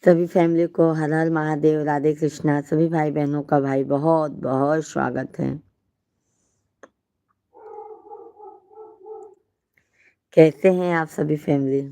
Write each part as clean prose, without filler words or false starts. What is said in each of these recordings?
सभी फैमिली को हर हर महादेव, राधे कृष्णा। सभी भाई बहनों का भाई बहुत बहुत स्वागत है। कैसे हैं आप सभी फैमिली?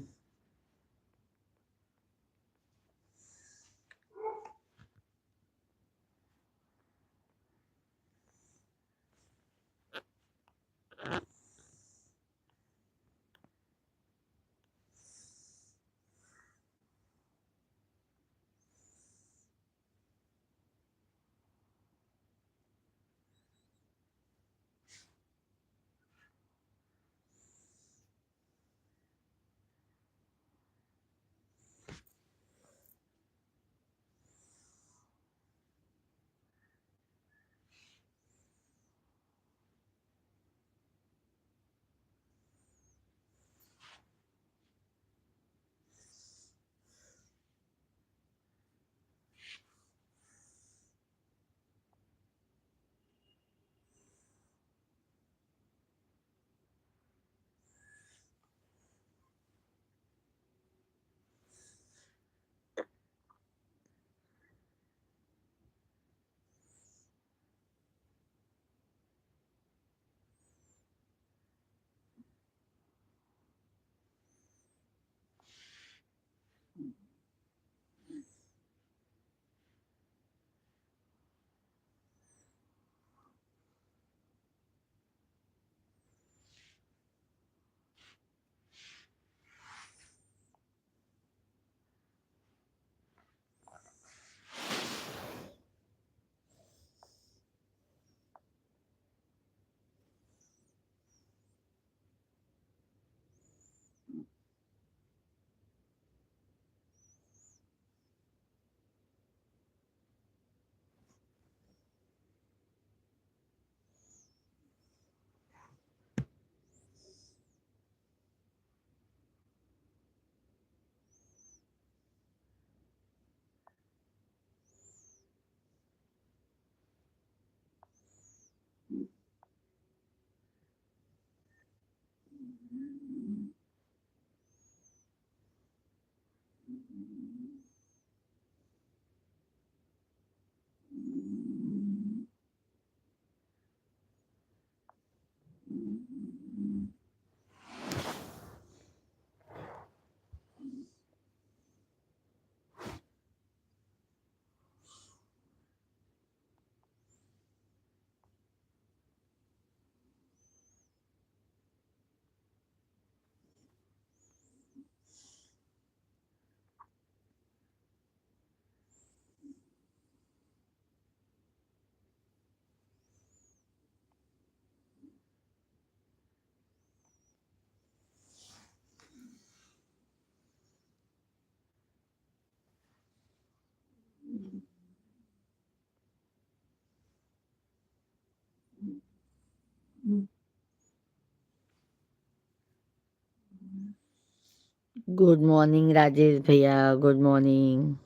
गुड मॉर्निंग राजेश भैया, गुड मॉर्निंग।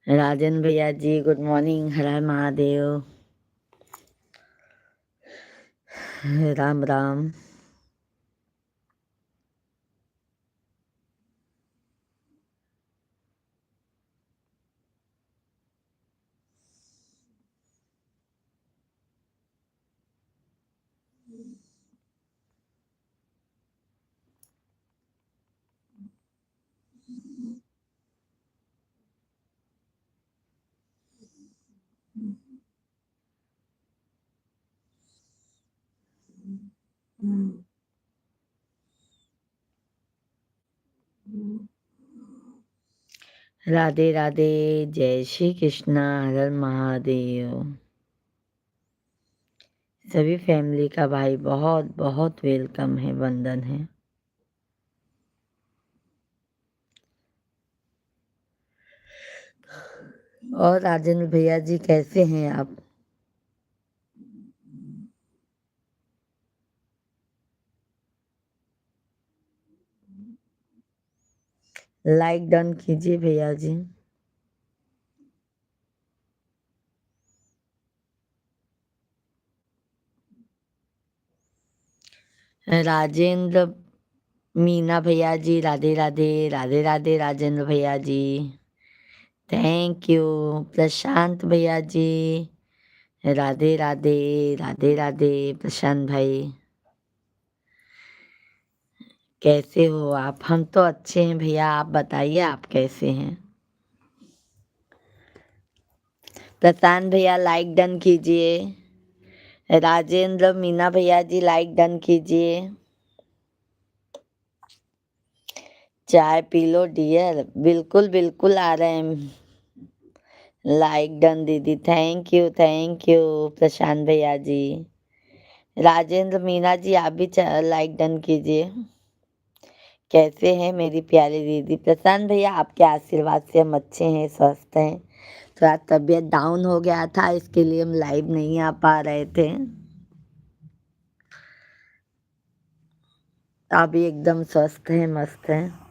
राजन भैया जी, गुड मॉर्निंग। हर हर महादेव। राम राम। राधे राधे। जय श्री कृष्णा। हर हर महादेव। सभी फैमिली का भाई बहुत बहुत वेलकम है, वंदन है। और राजेंद्र भैया जी कैसे हैं आप? लाइक डन कीजिए भैया जी। राजेंद्र मीना भैया जी राधे राधे, राधे राधे राजेंद्र भैया जी, थैंक यू। प्रशांत भैया जी राधे राधे, राधे राधे प्रशांत भाई, कैसे हो आप? हम तो अच्छे हैं भैया, आप बताइए आप कैसे हैं? प्रशांत भैया लाइक डन कीजिए, राजेंद्र मीना भैया जी लाइक डन कीजिए। चाय पी लो डियर, बिल्कुल बिल्कुल आ रहे हैं। लाइक डन दीदी, थैंक यू प्रशांत भैया जी। राजेंद्र मीना जी आप भी लाइक डन कीजिए। कैसे हैं मेरी प्यारी दीदी? प्रशांत भैया आपके आशीर्वाद से हम अच्छे हैं, स्वस्थ हैं। थोड़ा तबीयत डाउन हो गया था, इसके लिए हम लाइव नहीं आ पा रहे थे। अभी एकदम स्वस्थ हैं, मस्त हैं।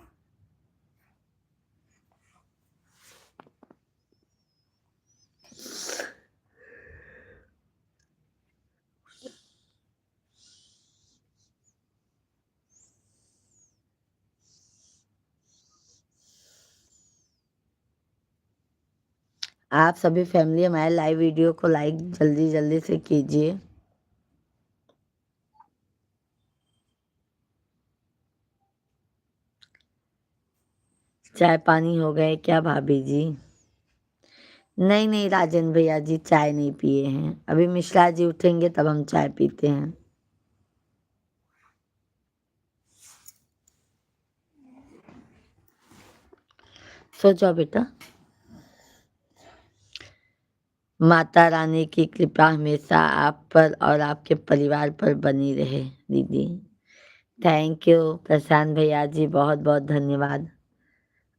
आप सभी फैमिली हमारे लाइव वीडियो को लाइक जल्दी जल्दी से कीजिए। चाय पानी हो गए क्या भाभी जी? नहीं नहीं राजेंद्र भैया जी, चाय नहीं पिए हैं अभी। मिश्रा जी उठेंगे तब हम चाय पीते हैं। सो जाओ बेटा। माता रानी की कृपा हमेशा आप पर और आपके परिवार पर बनी रहे दीदी। थैंक यू प्रशांत भैया जी, बहुत बहुत धन्यवाद।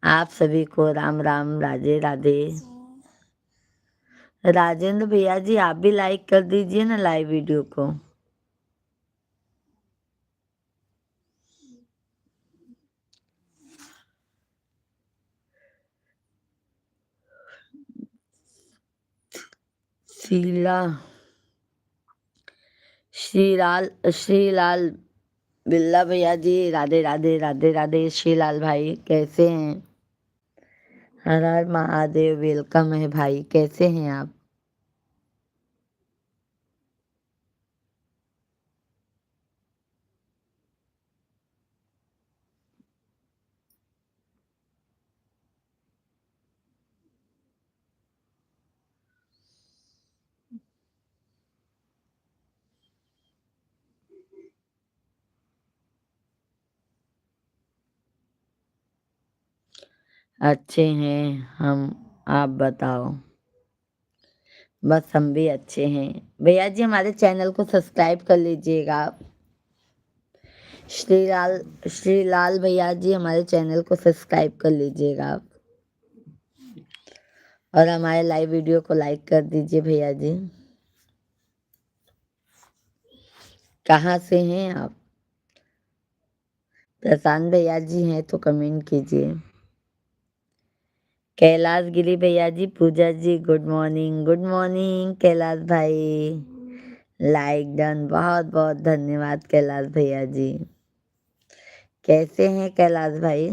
आप सभी को राम राम, राधे राधे। राजेंद्र भैया जी आप भी लाइक कर दीजिए ना लाइव वीडियो को। शीला श्रीलाल बिल्ला भैया जी राधे राधे, राधे राधे। श्रीलाल भाई कैसे हैं? हर हर महादेव, वेलकम है भाई, कैसे हैं आप? अच्छे हैं हम, आप बताओ। बस हम भी अच्छे हैं भैया जी। हमारे चैनल को सब्सक्राइब कर लीजिएगा आप। श्रीलाल भैया जी हमारे चैनल को सब्सक्राइब कर लीजिएगा आप, और हमारे लाइव वीडियो को लाइक कर दीजिए भैया जी। कहाँ से हैं आप? प्रशांत भैया जी हैं तो कमेंट कीजिए। कैलाश गिरी भैया जी, पूजा जी गुड मॉर्निंग कैलाश भाई। लाइक डन, बहुत बहुत धन्यवाद कैलाश भैया जी। कैसे हैं कैलाश भाई?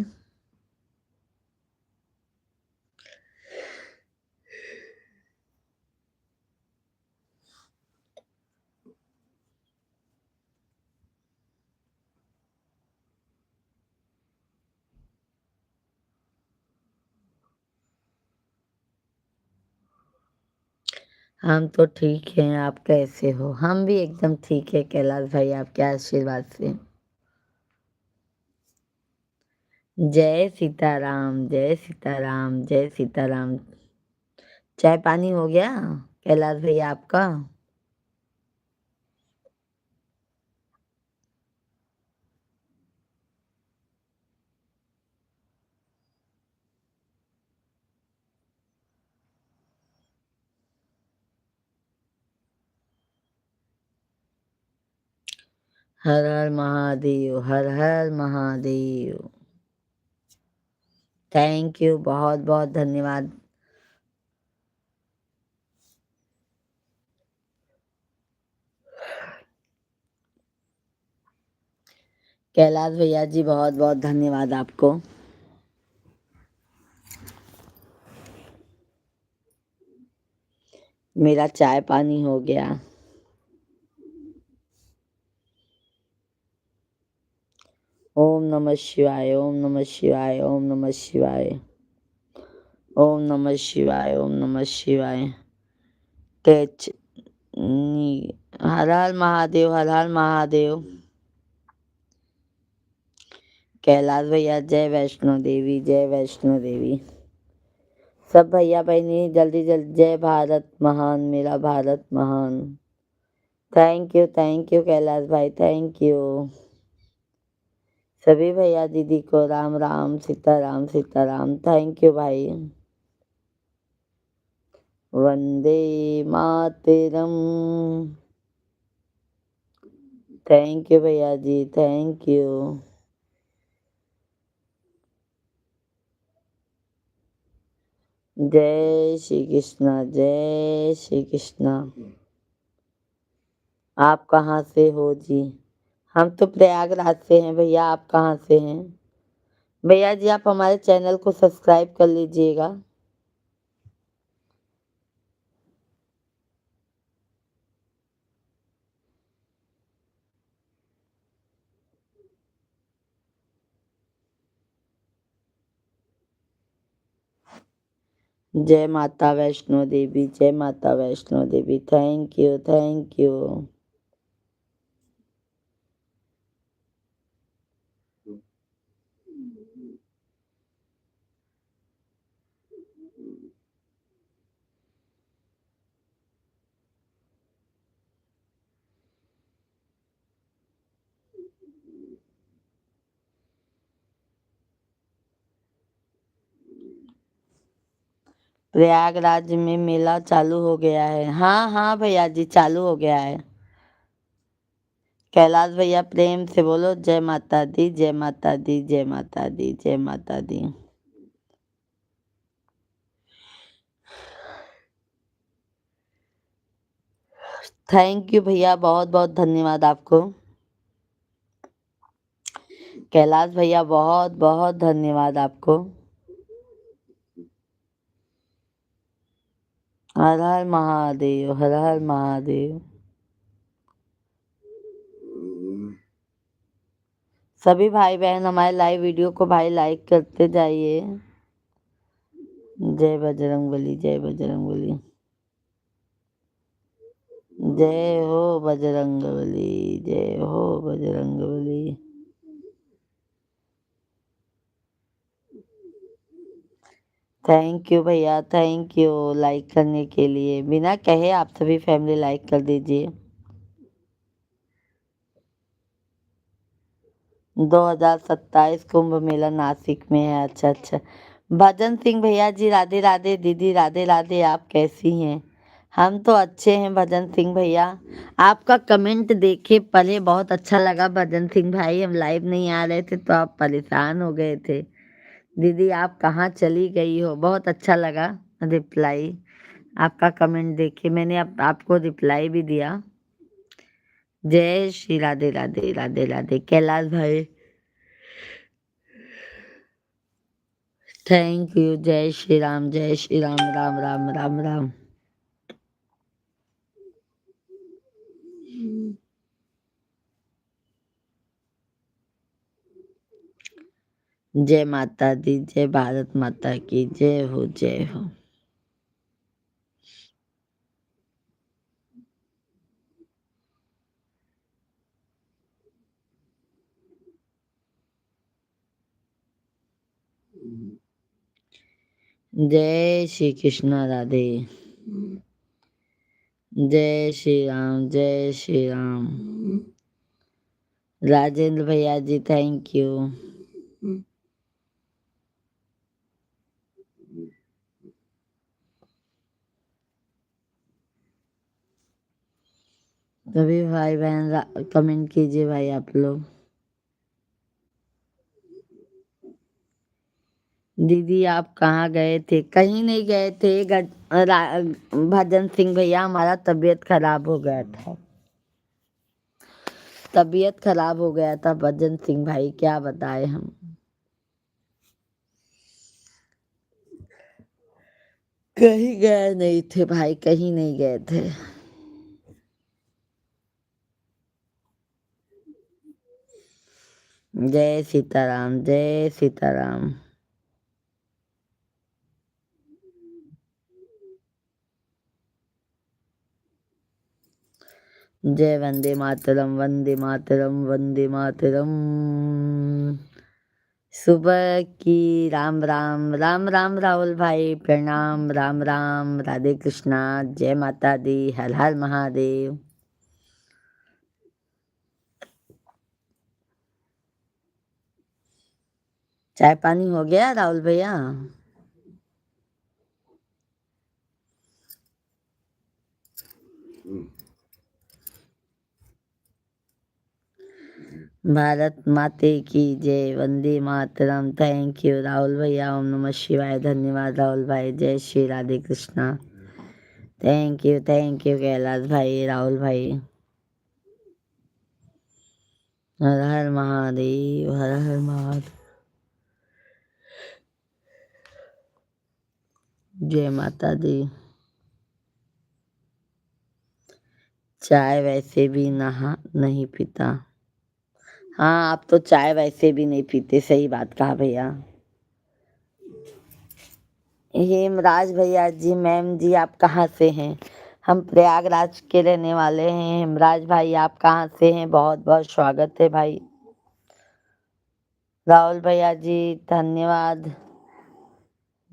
हम तो ठीक हैं, आप कैसे हो? हम भी एकदम ठीक है कैलाश भाई, आपके आशीर्वाद से। जय सीताराम, जय सीताराम, जय सीताराम। चाय पानी हो गया कैलाश भैया आपका? हर हर महादेव, हर हर महादेव। थैंक यू, बहुत बहुत धन्यवाद। कैलाश भैया जी बहुत बहुत धन्यवाद आपको। मेरा चाय पानी हो गया। ओम नमः शिवाय, ओम नमः शिवाय, ओम नमः शिवाय, ओम नमः शिवाय, ओम नमः शिवाय। तेज हर हर महादेव, हर हर महादेव। कैलाश भैया जय वैष्णो देवी, जय वैष्णो देवी। सब भैया बहनी जल्दी जल्दी जय भारत महान, मेरा भारत महान। थैंक यू कैलाश भाई, थैंक यू। सभी भैया दीदी को राम राम सीताराम सीताराम, थैंक यू भाई। वंदे मातरम। थैंक यू भैया जी, थैंक यू। जय श्री कृष्णा, जय श्री कृष्णा। आप कहाँ से हो जी? हम तो प्रयागराज से हैं भैया, आप कहाँ से हैं? भैया जी आप हमारे चैनल को सब्सक्राइब कर लीजिएगा। जय माता वैष्णो देवी, जय माता Vaishno Devi. Thank you, thank you. Prayagraj में मेला चालू हो गया है। हाँ हाँ भैया जी चालू हो गया है। कैलाश भैया प्रेम से बोलो जय माता दी, जय माता दी, जय माता दी, जय माता दी। थैंक यू भैया, बहुत बहुत धन्यवाद आपको। कैलाश भैया बहुत बहुत धन्यवाद आपको। हर हर महादेव, हर हर महादेव। सभी भाई बहन हमारे लाइव वीडियो को भाई लाइक करते जाइए। जय बजरंगबली, जय बजरंगबली। जय हो बजरंगबली, जय हो बजरंगबली। थैंक यू भैया, थैंक यू लाइक करने के लिए। बिना कहे आप सभी फैमिली लाइक कर दीजिए। 2027 कुंभ मेला नासिक में है। अच्छा अच्छा। भजन सिंह भैया जी राधे राधे। दीदी राधे राधे, आप कैसी हैं? हम तो अच्छे हैं भजन सिंह भैया। आपका कमेंट देखे पहले बहुत अच्छा लगा भजन सिंह भाई, हम लाइव नहीं आ रहे थे तो आप परेशान हो गए थे। दीदी आप कहाँ चली गई हो? बहुत अच्छा लगा रिप्लाई आपका कमेंट देखे, मैंने आपको रिप्लाई भी दिया। जय श्री राधे राधे, राधे राधे कैलाश भाई। Thank you. जय श्री राम, जय श्री राम, राम राम राम राम। जय माता दी, जय भारत माता की जय हो, जय हो। जय श्री कृष्ण राधे। जय श्री राम, जय श्री राम। राजेंद्र भैया जी थैंक यू। सभी भाई बहन कमेंट कीजिए भाई आप लोग। दीदी आप कहाँ गए थे? कहीं नहीं गए थे। भजन सिंह भैया हमारा तबीयत खराब हो गया था। तबीयत खराब हो गया था भजन सिंह भाई, क्या बताए हम। कहीं गए नहीं थे भाई, कहीं नहीं गए थे। जय सीताराम, जय सीताराम। जय वंदे मातरम, वंदे मातरम, वंदे मातरम। सुबह की राम राम, राम राम राहुल भाई, प्रणाम, राम राम, राधे कृष्णा, जय माता दी, हर हर महादेव। चाय पानी हो गया राहुल भैया? भारत माते की जय, वंदे मातरम। थैंक यू राहुल भैया, ओम नमः शिवाय। धन्यवाद राहुल भाई, जय श्री राधे कृष्णा। थैंक यू कैलाश भाई, राहुल भाई। हर हर महादेव, हर हर महादेव। जय माता दी। चाय वैसे भी नहा नहीं पीता। हाँ, आप तो चाय वैसे भी नहीं पीते, सही बात कहा भैया। हेमराज भैया जी, मैम जी, आप कहाँ से हैं? हम प्रयागराज के रहने वाले हैं। हेमराज भाई, आप कहाँ से हैं? बहुत बहुत स्वागत है भाई। राहुल भैया जी, धन्यवाद।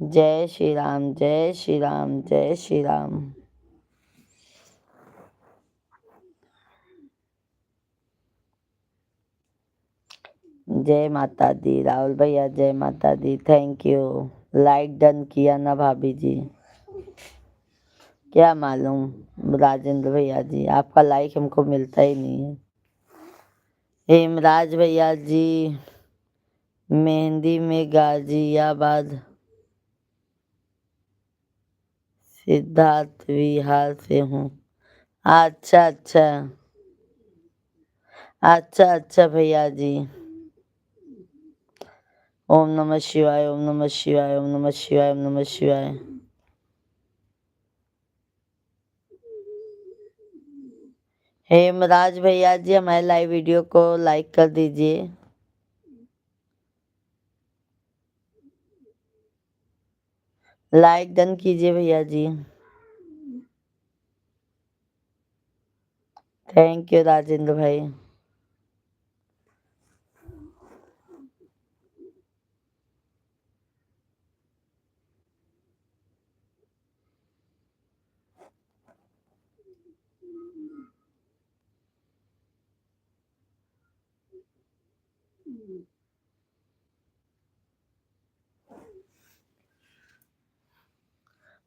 जय श्री राम, जय श्री राम, जय श्री राम। जय माता दी राहुल भैया, जय माता दी। Thank you. लाइक डन किया ना भाभी जी? क्या मालूम राजेंद्र भैया जी, आपका लाइक हमको मिलता ही नहीं है। हेमराज भैया जी, मेहंदी में गाजियाबाद सिद्धार्थ विहार से हूँ। अच्छा अच्छा, अच्छा अच्छा भैया जी। ओम नमः शिवाय, ओम नमः शिवाय, ओम नमः शिवाय, ओम नमः शिवाय। हेमराज भैया जी, हमारे लाइव वीडियो को लाइक कर दीजिए। लाइक डन कीजिए भैया जी। थैंक यू राजेंद्र भाई।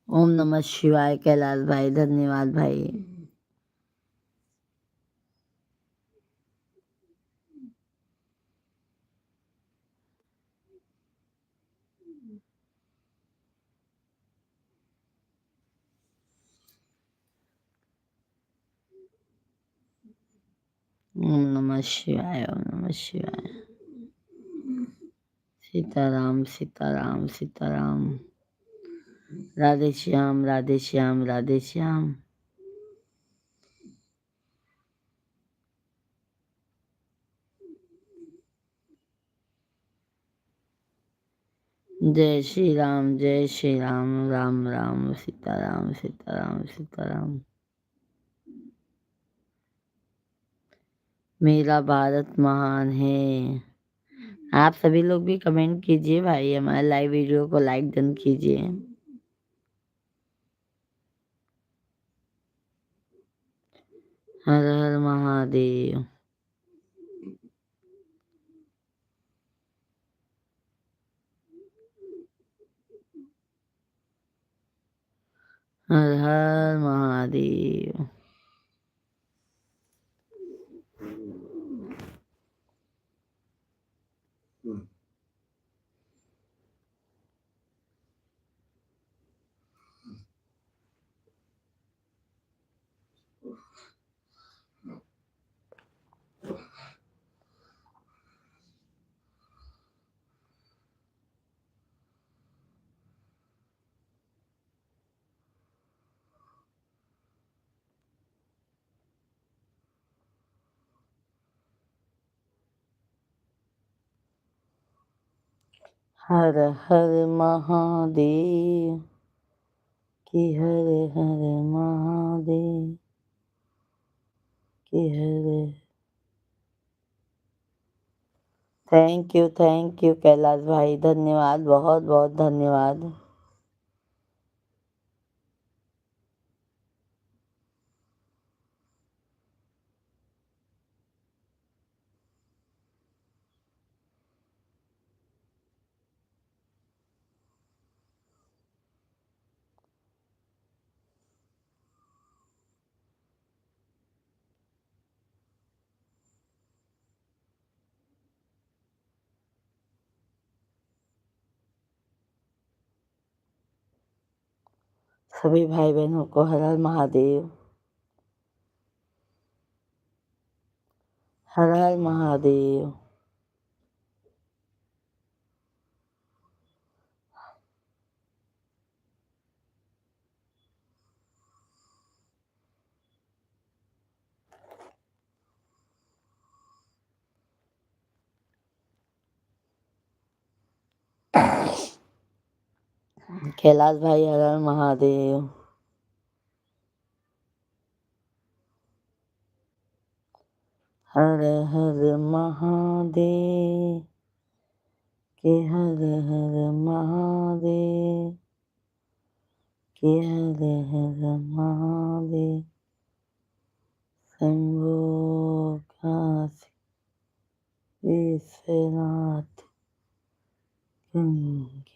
ओम नमः शिवाय कैलाश भाई, धन्यवाद भाई। ओम नमः शिवाय, ओम नमः शिवाय। सीताराम, सीताराम, सीताराम। राधे श्याम, राधे श्याम, राधे श्याम। जय श्री राम, जय श्री राम, राम राम, सीताराम, सीताराम, सीताराम। मेरा भारत महान है। आप सभी लोग भी कमेंट कीजिए भाई, हमारे लाइव वीडियो को लाइक डन कीजिए। हर हर महादेव। हर हर महादेव। हर हर महादेव कि हर हर महादेव कि हर। थैंक यू कैलाश भाई, धन्यवाद, बहुत बहुत धन्यवाद। सभी भाई बहनों को हर हर महादेव, हर हर महादेव। कैलाश भाई हर हर महादेव। हर हर महादेव कि हर हर महादेव कि हर हर महादेव। शंभो काशी विश्वनाथ गंगे।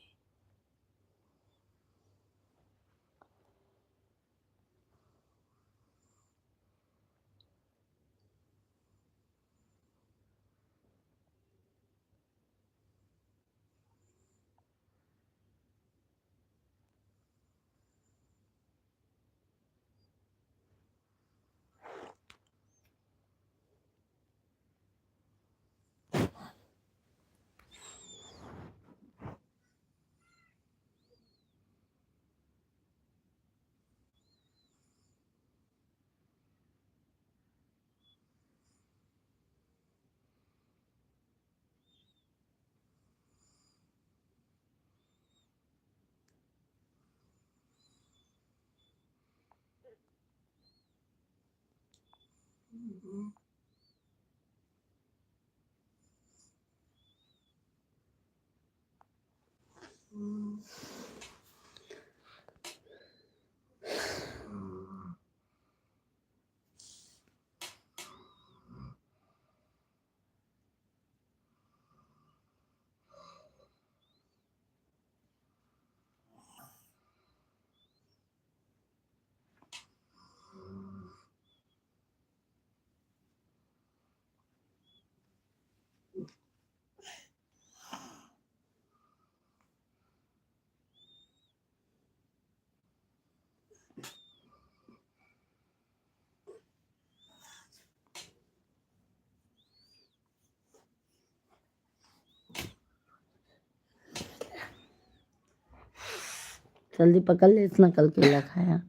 जल्दी पकड़ ले, इतना कल केला खाया।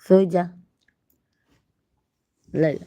सो जा, ले ले।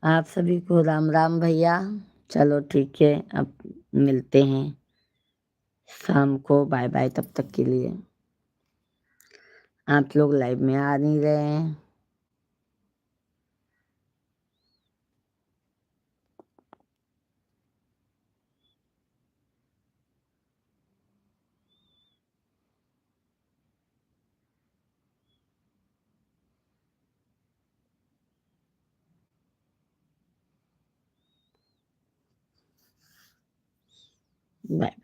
आप सभी को राम राम भैया। चलो ठीक है, अब मिलते हैं शाम को। बाय बाय तब तक के लिए। आप लोग लाइव में आ नहीं रहे हैं। बाय।